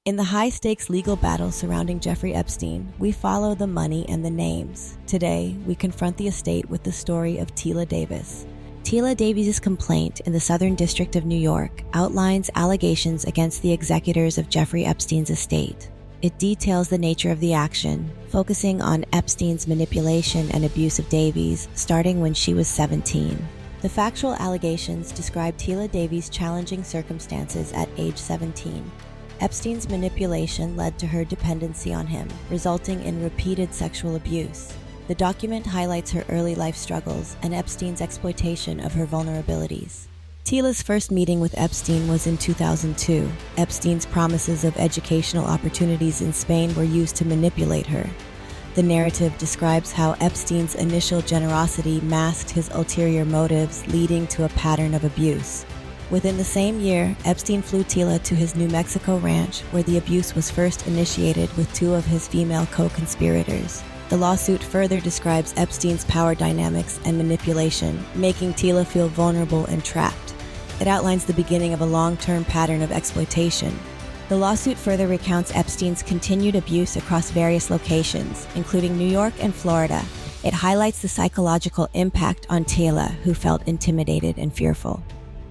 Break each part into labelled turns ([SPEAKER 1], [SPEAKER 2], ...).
[SPEAKER 1] In the high-stakes legal battle surrounding Jeffrey Epstein, we follow the money and the names. Today, we confront the estate with the story of Teila Davis. Teila Davies' complaint in the Southern District of New York outlines allegations against the executors of Jeffrey Epstein's estate. It details the nature of the action, focusing on Epstein's manipulation and abuse of Davies, starting when she was 17. The factual allegations describe Teila Davies' challenging circumstances at age 17. Epstein's manipulation led to her dependency on him, resulting in repeated sexual abuse. The document highlights her early life struggles and Epstein's exploitation of her vulnerabilities. Teila's first meeting with Epstein was in 2002. Epstein's promises of educational opportunities in Spain were used to manipulate her. The narrative describes how Epstein's initial generosity masked his ulterior motives, leading to a pattern of abuse. Within the same year, Epstein flew Teila to his New Mexico ranch, where the abuse was first initiated with two of his female co-conspirators. The lawsuit further describes Epstein's power dynamics and manipulation, making Teila feel vulnerable and trapped. It outlines the beginning of a long-term pattern of exploitation. The lawsuit further recounts Epstein's continued abuse across various locations, including New York and Florida. It highlights the psychological impact on Teila, who felt intimidated and fearful.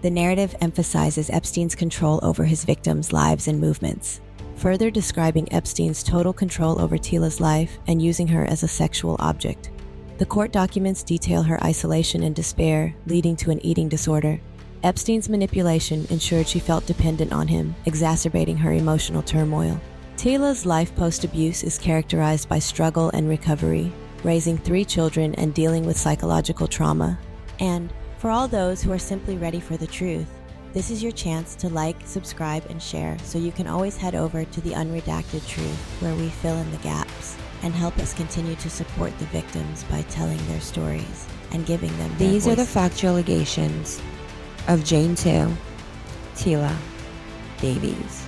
[SPEAKER 1] The narrative emphasizes Epstein's control over his victims' lives and movements, further describing Epstein's total control over Teila's life and using her as a sexual object. The court documents detail her isolation and despair, leading to an eating disorder. Epstein's manipulation ensured she felt dependent on him, exacerbating her emotional turmoil. Teila's life post-abuse is characterized by struggle and recovery, raising 3 children and dealing with psychological trauma. And for all those who are simply ready for the truth, this is your chance to like, subscribe, and share so you can always head over to the Unredacted Truth, where we fill in the gaps and help us continue to support the victims by telling their stories and giving them their
[SPEAKER 2] These are the
[SPEAKER 1] voices.
[SPEAKER 2] factual allegations of Jane 2, Teila Davies.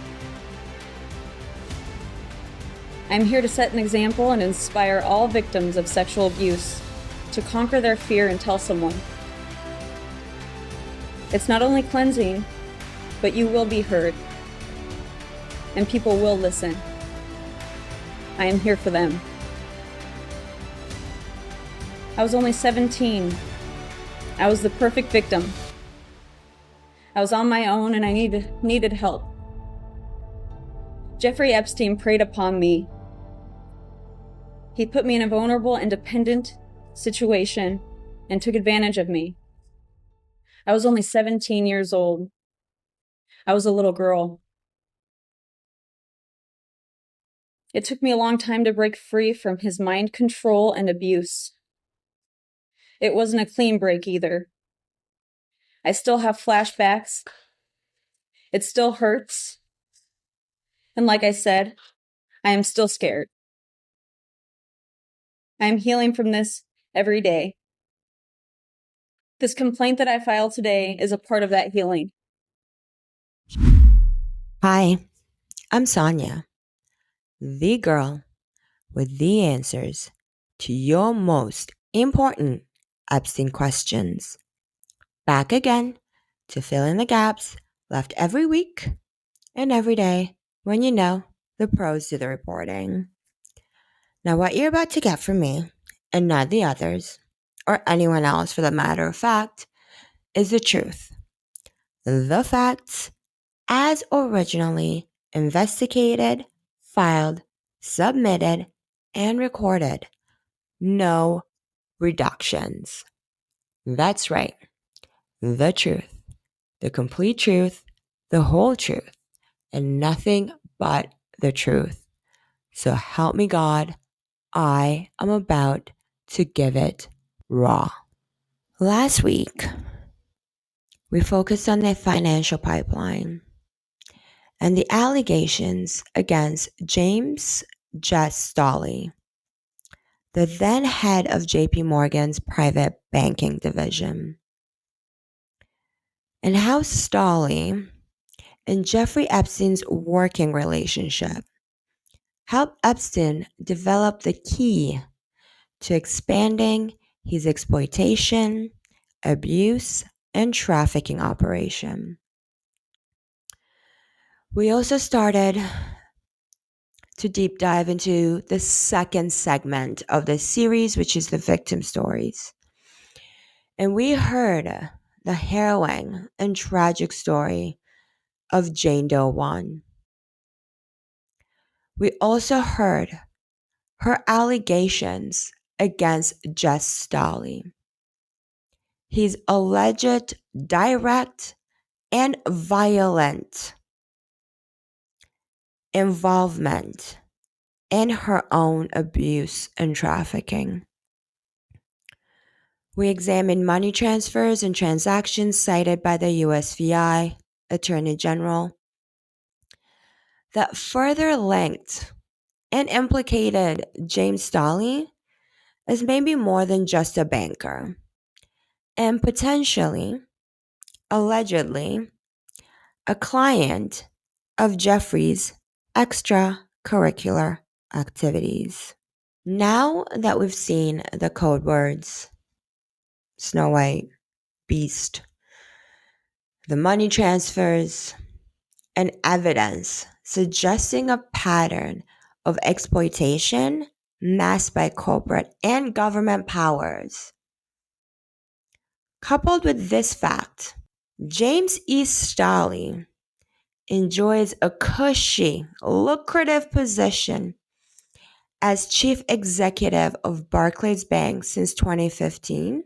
[SPEAKER 3] I'm here to set an example and inspire all victims of sexual abuse to conquer their fear and tell someone. It's not only cleansing, but you will be heard, and people will listen. I am here for them. I was only 17. I was the perfect victim. I was on my own and I needed help. Jeffrey Epstein preyed upon me. He put me in a vulnerable and dependent situation and took advantage of me. I was only 17 years old. I was a little girl. It took me a long time to break free from his mind control and abuse. It wasn't a clean break either. I still have flashbacks. It still hurts. And like I said, I am still scared. I am healing from this every day. This complaint that I filed today is a part of that healing.
[SPEAKER 2] Hi, I'm Sonia, the girl with the answers to your most important Epstein questions. Back again to fill in the gaps left every week and every day when you know the pros to the reporting. Now, what you're about to get from me, and not the others, or anyone else for the matter of fact, is the truth. The facts as originally investigated, filed, submitted, and recorded. No reductions. That's right. The truth. The complete truth. The whole truth. And nothing but the truth. So help me God, I am about to give it raw. Last week, we focused on the financial pipeline and the allegations against James Stolley, the then head of JP Morgan's private banking division, and how Stolley and Jeffrey Epstein's working relationship helped Epstein develop the key to expanding his exploitation, abuse, and trafficking operation. We also started to deep dive into the second segment of this series, which is the victim stories. And we heard the harrowing and tragic story of Jane Doe 1. We also heard her allegations against S.D.N.Y, his alleged direct and violent involvement in her own abuse and trafficking. We examined money transfers and transactions cited by the USVI Attorney General that further linked and implicated James Staley as maybe more than just a banker, and potentially, allegedly, a client of Jeffrey's extracurricular activities. Now that we've seen the code words, Snow White, Beast, the money transfers, and evidence suggesting a pattern of exploitation masked by corporate and government powers. Coupled with this fact, James E. Staley enjoys a cushy, lucrative position as chief executive of Barclays Bank since 2015,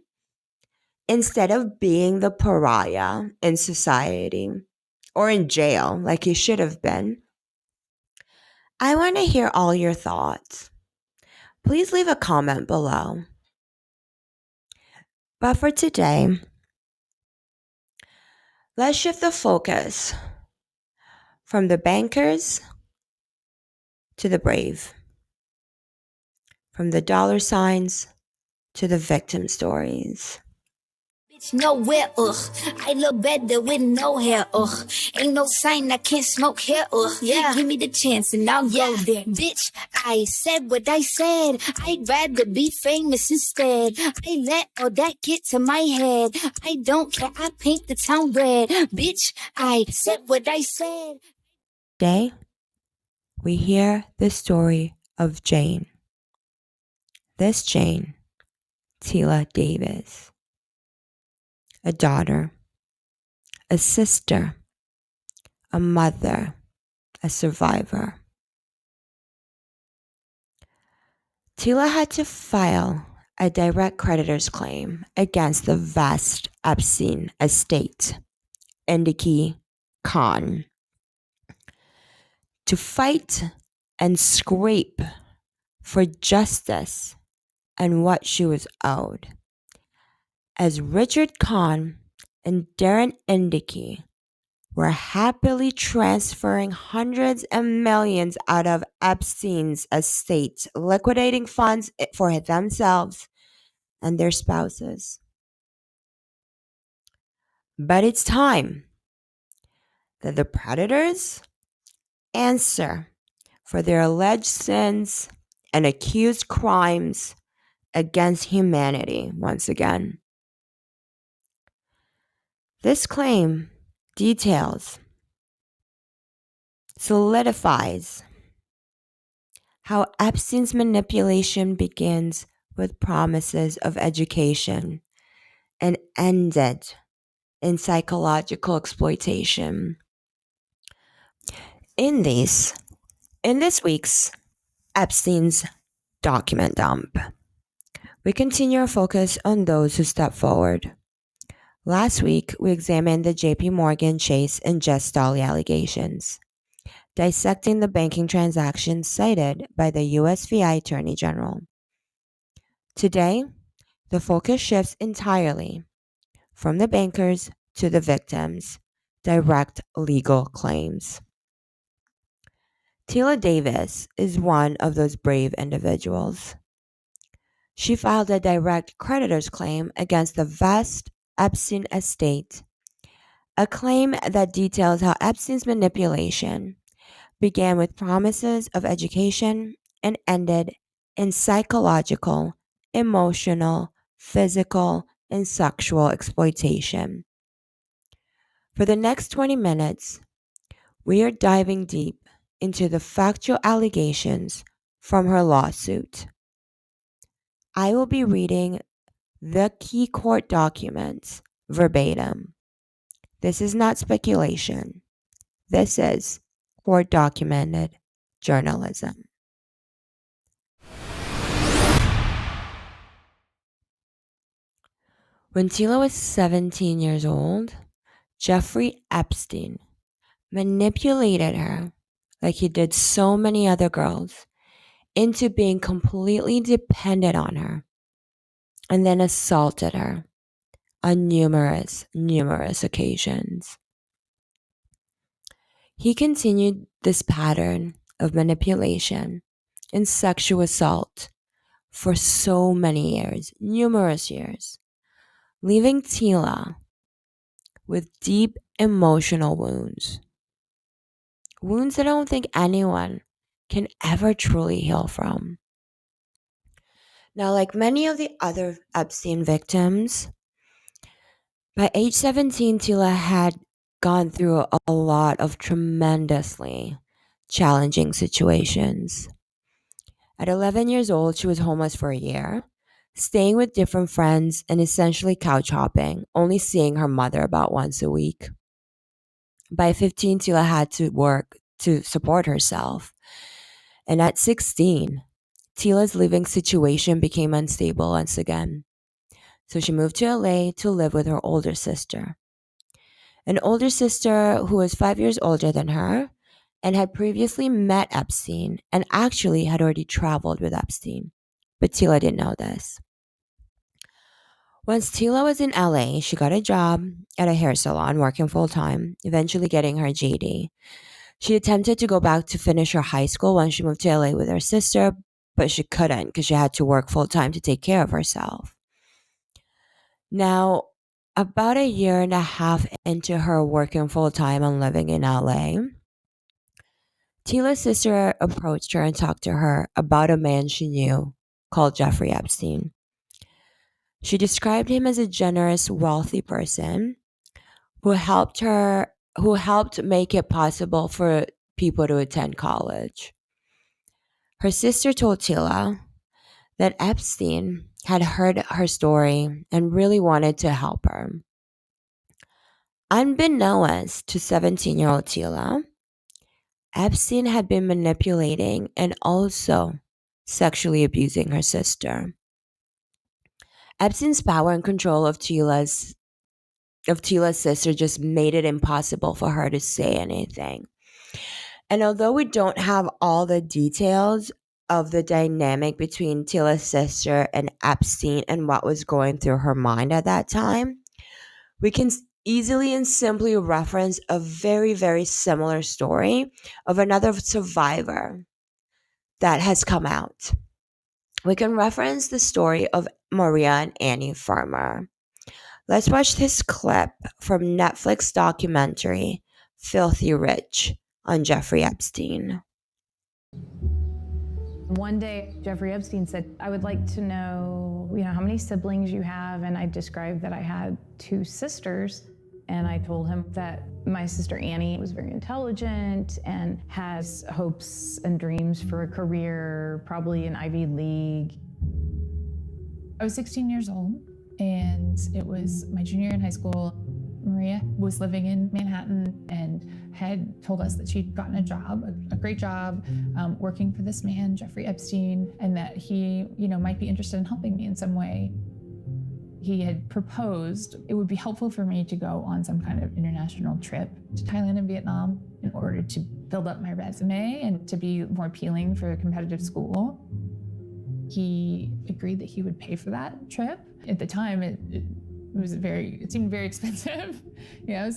[SPEAKER 2] instead of being the pariah in society or in jail like he should have been. I want to hear all your thoughts. Please leave a comment below. But for today, let's shift the focus from the bankers to the brave, from the dollar signs to the victim stories.
[SPEAKER 4] Nowhere, I look better with no hair, ain't no sign I can't smoke hair, yeah. Give me the chance and I'll go there. Bitch, I said what I said. I'd rather be famous instead. I let all that get to my head. I don't care, I paint the town red. Bitch, I said what I said.
[SPEAKER 2] Today, we hear the story of Jane. This Jane, Teila Davis. A daughter, a sister, a mother, a survivor. Teila had to file a direct creditor's claim against the vast Epstein Estate, Indiki Khan, to fight and scrape for justice and what she was owed, as Richard Khan and Darren Indiki were happily transferring hundreds of millions out of Epstein's estate, liquidating funds for themselves and their spouses. But it's time that the predators answer for their alleged sins and accused crimes against humanity once again. This claim solidifies how Epstein's manipulation begins with promises of education and ended in psychological exploitation. In this week's Epstein's document dump, we continue our focus on those who step forward. Last week, we examined the J.P. Morgan, Chase, and S.D.N.Y allegations, dissecting the banking transactions cited by the USVI Attorney General. Today, the focus shifts entirely from the bankers to the victims' direct legal claims. Teila Davis is one of those brave individuals. She filed a direct creditor's claim against the vast Epstein Estate, a claim that details how Epstein's manipulation began with promises of education and ended in psychological, emotional, physical, and sexual exploitation. For the next 20 minutes, we are diving deep into the factual allegations from her lawsuit. I will be reading the key court documents verbatim. This is not speculation. This is court documented journalism. When Teila was 17 years old, Jeffrey Epstein manipulated her, like he did so many other girls, into being completely dependent on her, and then assaulted her on numerous occasions. He continued this pattern of manipulation and sexual assault for so many years, numerous years, leaving Teila with deep emotional wounds. Wounds that I don't think anyone can ever truly heal from. Now, like many of the other Epstein victims, by age 17, Teila had gone through a lot of tremendously challenging situations. At 11 years old, she was homeless for a year, staying with different friends and essentially couch hopping, only seeing her mother about once a week. By 15, Teila had to work to support herself. And at 16, Teila's living situation became unstable once again. So she moved to LA to live with her older sister. An older sister who was 5 years older than her and had previously met Epstein and actually had already traveled with Epstein. But Teila didn't know this. Once Teila was in LA, she got a job at a hair salon working full-time, eventually getting her GED. She attempted to go back to finish her high school once she moved to LA with her sister, but she couldn't because she had to work full-time to take care of herself. Now, about a year and a half into her working full-time and living in LA, Teila's sister approached her and talked to her about a man she knew called Jeffrey Epstein. She described him as a generous, wealthy person who helped make it possible for people to attend college. Her sister told Teila that Epstein had heard her story and really wanted to help her. Unbeknownst to 17-year-old Teila, Epstein had been manipulating and also sexually abusing her sister. Epstein's power and control of Teila's sister just made it impossible for her to say anything. And although we don't have all the details of the dynamic between Teila's sister and Epstein and what was going through her mind at that time, we can easily and simply reference a very, very similar story of another survivor that has come out. We can reference the story of Maria and Annie Farmer. Let's watch this clip from Netflix documentary Filthy Rich on Jeffrey Epstein.
[SPEAKER 5] One day, Jeffrey Epstein said, I would like to know, how many siblings you have. And I described that I had 2 sisters. And I told him that my sister Annie was very intelligent and has hopes and dreams for a career, probably an Ivy League.
[SPEAKER 6] I was 16 years old, and it was my junior year in high school. Maria was living in Manhattan and had told us that she'd gotten a job, a great job, working for this man, Jeffrey Epstein, and that he, might be interested in helping me in some way. He had proposed it would be helpful for me to go on some kind of international trip to Thailand and Vietnam in order to build up my resume and to be more appealing for a competitive school. He agreed that he would pay for that trip. At the time, it seemed very expensive,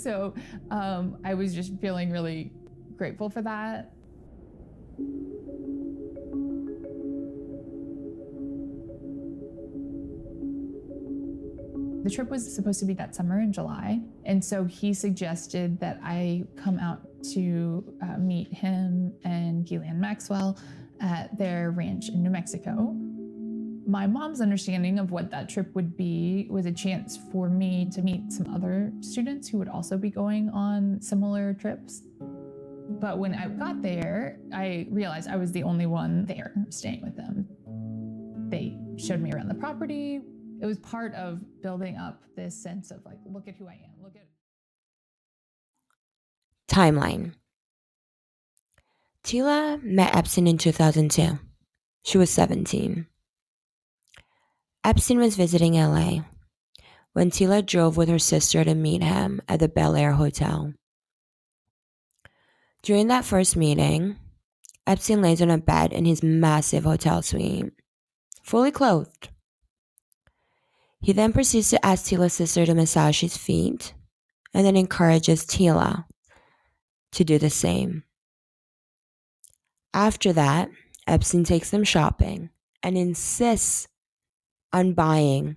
[SPEAKER 6] so I was just feeling really grateful for that. The trip was supposed to be that summer in July, and so he suggested that I come out to meet him and Ghislaine Maxwell at their ranch in New Mexico. My mom's understanding of what that trip would be was a chance for me to meet some other students who would also be going on similar trips. But when I got there, I realized I was the only one there staying with them. They showed me around the property. It was part of building up this sense of like, look at who I am. Look at.
[SPEAKER 2] Timeline. Teila met Epstein in 2002. She was 17. Epstein was visiting LA when Teila drove with her sister to meet him at the Bel Air Hotel. During that first meeting, Epstein lays on a bed in his massive hotel suite, fully clothed. He then proceeds to ask Teila's sister to massage his feet and then encourages Teila to do the same. After that, Epstein takes them shopping and insists on buying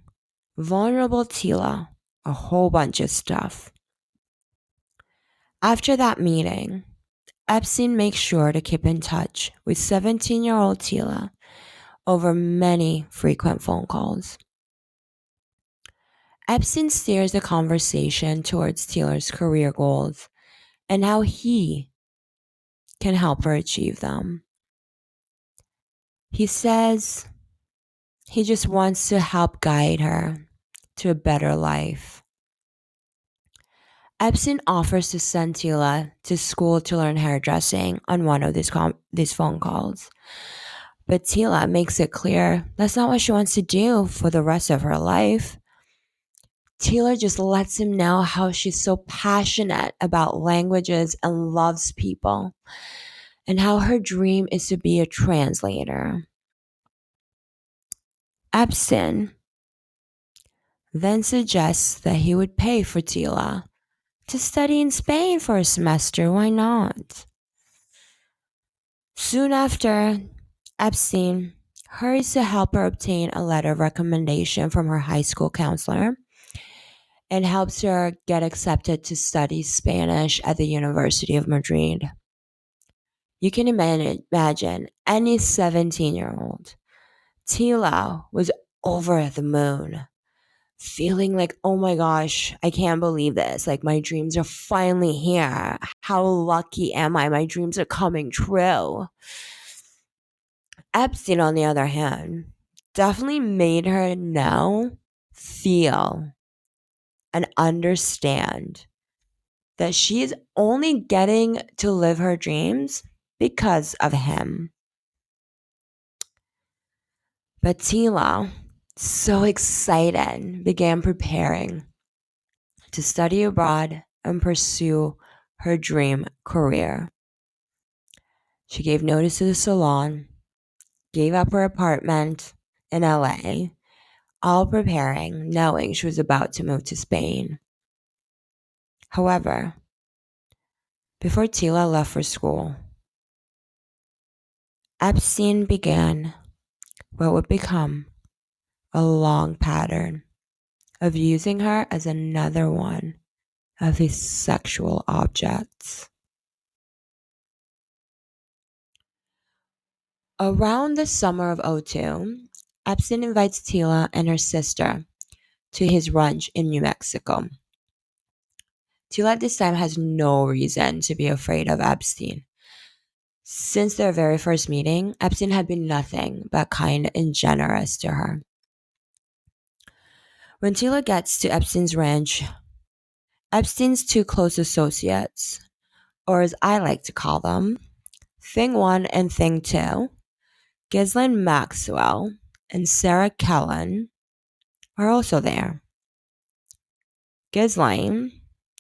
[SPEAKER 2] vulnerable Teila a whole bunch of stuff. After that meeting, Epstein makes sure to keep in touch with 17-year-old Teila over many frequent phone calls. Epstein steers the conversation towards Teila's career goals and how he can help her achieve them. He says he just wants to help guide her to a better life. Epstein offers to send Teila to school to learn hairdressing on one of these phone calls. But Teila makes it clear that's not what she wants to do for the rest of her life. Teila just lets him know how she's so passionate about languages and loves people, and how her dream is to be a translator. Epstein then suggests that he would pay for Teila to study in Spain for a semester. Why not? Soon after, Epstein hurries to help her obtain a letter of recommendation from her high school counselor and helps her get accepted to study Spanish at the University of Madrid. You can imagine any 17-year-old. Teila was over the moon, feeling like, oh my gosh, I can't believe this. Like, my dreams are finally here. How lucky am I? My dreams are coming true. Epstein, on the other hand, definitely made her know, feel, and understand that she is only getting to live her dreams because of him. But Teila, so excited, began preparing to study abroad and pursue her dream career. She gave notice to the salon, gave up her apartment in LA, all preparing, knowing she was about to move to Spain. However, before Teila left for school, Epstein began what would become a long pattern of using her as another one of his sexual objects. Around the summer of 2002, Epstein invites Teila and her sister to his ranch in New Mexico. Teila at this time has no reason to be afraid of Epstein. Since their very first meeting, Epstein had been nothing but kind and generous to her. When Teila gets to Epstein's ranch, Epstein's two close associates, or as I like to call them, Thing 1 and Thing 2, Ghislaine Maxwell and Sarah Kellen, are also there. Ghislaine,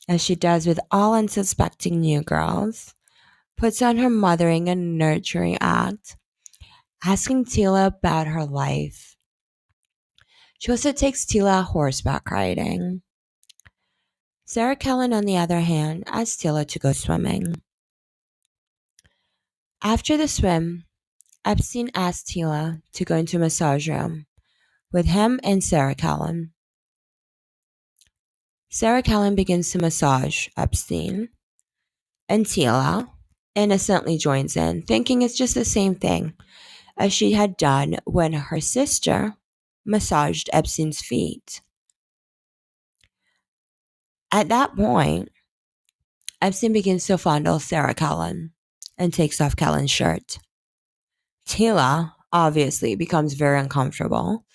[SPEAKER 2] as she does with all unsuspecting new girls, puts on her mothering and nurturing act, asking Teila about her life. She also takes Teila horseback riding. Sarah Kellen, on the other hand, asks Teila to go swimming. After the swim, Epstein asks Teila to go into a massage room with him and Sarah Kellen. Sarah Kellen begins to massage Epstein, and Teila innocently joins in, thinking it's just the same thing as she had done when her sister massaged Epstein's feet. At that point, Epstein begins to fondle Sarah Callan and takes off Callan's shirt. Teila obviously becomes very uncomfortable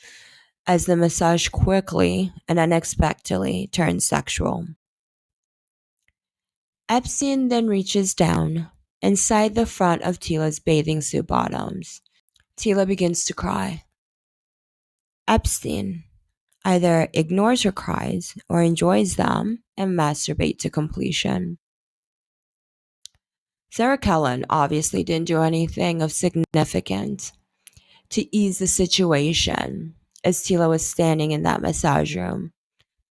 [SPEAKER 2] as the massage quickly and unexpectedly turns sexual. Epstein then reaches down inside the front of Teila's bathing suit bottoms. Teila begins to cry. Epstein either ignores her cries or enjoys them and masturbates to completion. Sarah Callan obviously didn't do anything of significance to ease the situation as Teila was standing in that massage room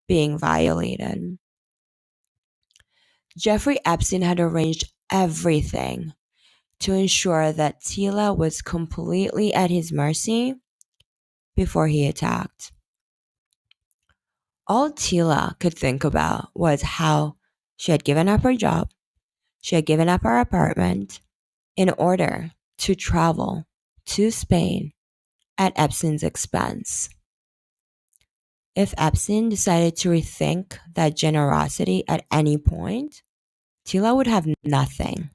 [SPEAKER 2] being violated. Jeffrey Epstein had arranged everything to ensure that Teila was completely at his mercy before he attacked. All Teila could think about was how she had given up her job, she had given up her apartment in order to travel to Spain at Epstein's expense. If Epstein decided to rethink that generosity at any point, Teila would have nothing.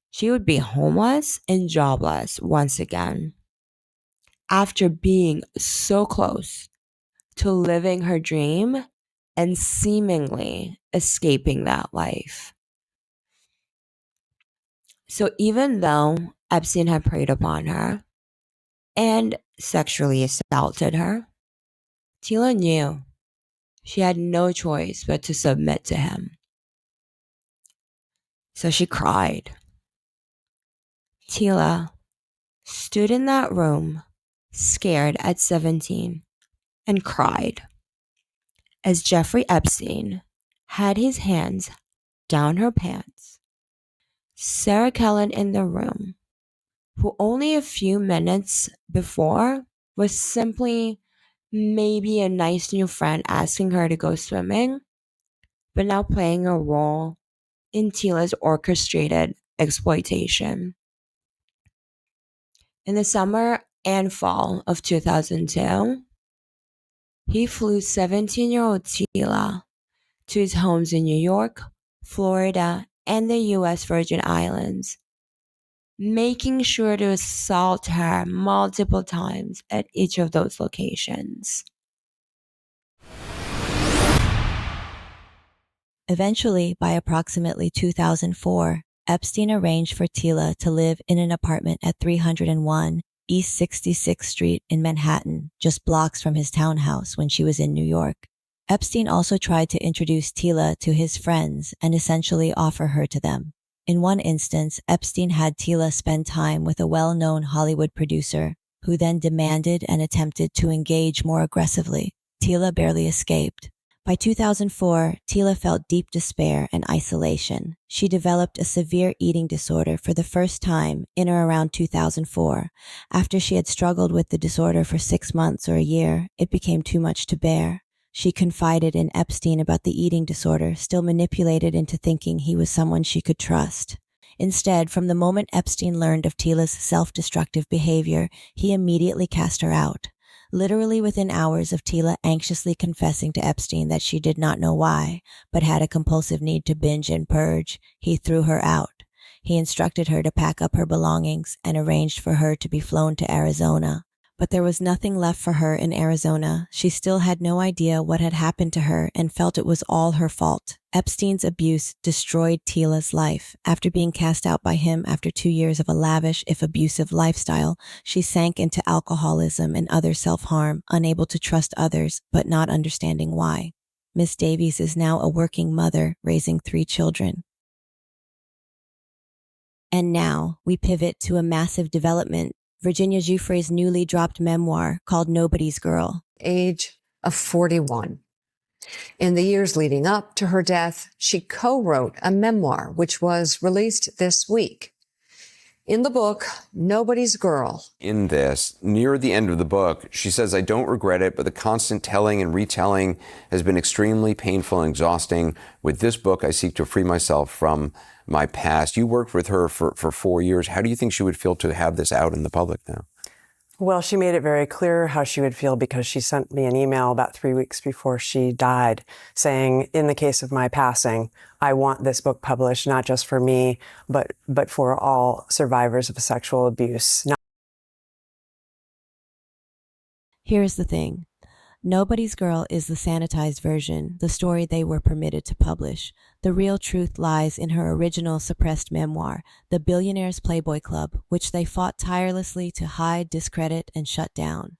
[SPEAKER 2] She would be homeless and jobless once again, after being so close to living her dream and seemingly escaping that life. So even though Epstein had preyed upon her and sexually assaulted her, Teila knew she had no choice but to submit to him. So she cried. Teila stood in that room, scared at 17, and cried as Jeffrey Epstein had his hands down her pants. Sarah Callan in the room, who only a few minutes before was simply maybe a nice new friend asking her to go swimming, but now playing a role in Teila's orchestrated exploitation. In the summer and fall of 2002, he flew 17-year-old Teila to his homes in New York, Florida, and the U.S. Virgin Islands, making sure to assault her multiple times at each of those locations.
[SPEAKER 1] Eventually, by approximately 2004, Epstein arranged for Teila to live in an apartment at 301 East 66th Street in Manhattan, just blocks from his townhouse when she was in New York. Epstein also tried to introduce Teila to his friends and essentially offer her to them. In one instance, Epstein had Teila spend time with a well-known Hollywood producer, who then demanded and attempted to engage more aggressively. Teila barely escaped. By 2004, Teila felt deep despair and isolation. She developed a severe eating disorder for the first time in or around 2004. After she had struggled with the disorder for 6 months or a year, it became too much to bear. She confided in Epstein about the eating disorder, still manipulated into thinking he was someone she could trust. Instead, from the moment Epstein learned of Teila's self-destructive behavior, he immediately cast her out. Literally within hours of Teila anxiously confessing to Epstein that she did not know why, but had a compulsive need to binge and purge, he threw her out. He instructed her to pack up her belongings and arranged for her to be flown to Arizona. But there was nothing left for her in Arizona. She still had no idea what had happened to her and felt it was all her fault. Epstein's abuse destroyed Teila's life. After being cast out by him after 2 years of a lavish, if abusive lifestyle, she sank into alcoholism and other self-harm, unable to trust others, but not understanding why. Miss Davies is now a working mother, raising 3 children. And now we pivot to a massive development. Virginia Giuffre's newly dropped memoir called Nobody's Girl.
[SPEAKER 7] Age of 41. In the years leading up to her death, she co-wrote a memoir, which was released this week. In the book, Nobody's Girl.
[SPEAKER 8] In this, near the end of the book, she says, "I don't regret it, but the constant telling and retelling has been extremely painful and exhausting. With this book, I seek to free myself from my past." You worked with her for 4 years. How do you think she would feel to have this out in the public now?
[SPEAKER 9] Well, she made it very clear how she would feel because she sent me an email about 3 weeks before she died saying, in the case of my passing, I want this book published, not just for me, but for all survivors of sexual abuse.
[SPEAKER 1] Here's the thing. Nobody's Girl is the sanitized version, the story they were permitted to publish. The real truth lies in her original suppressed memoir, The Billionaire's Playboy Club, which they fought tirelessly to hide, discredit, and shut down.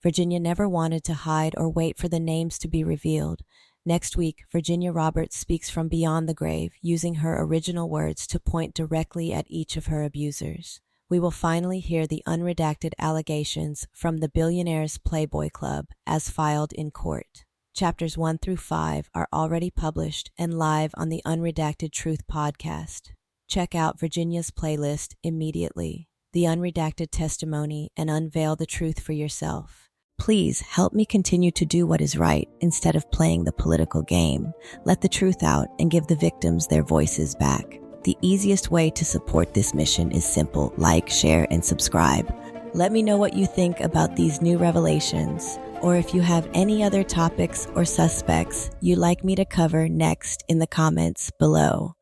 [SPEAKER 1] Virginia never wanted to hide or wait for the names to be revealed. Next week, Virginia Roberts speaks from beyond the grave, using her original words to point directly at each of her abusers. We will finally hear the unredacted allegations from the Billionaire's Playboy Club as filed in court. Chapters 1 through 5 are already published and live on the Unredacted Truth podcast. Check out Virginia's playlist immediately, the unredacted testimony, and unveil the truth for yourself. Please help me continue to do what is right instead of playing the political game. Let the truth out and give the victims their voices back. The easiest way to support this mission is simple: like, share, and subscribe. Let me know what you think about these new revelations, or if you have any other topics or suspects you'd like me to cover next in the comments below.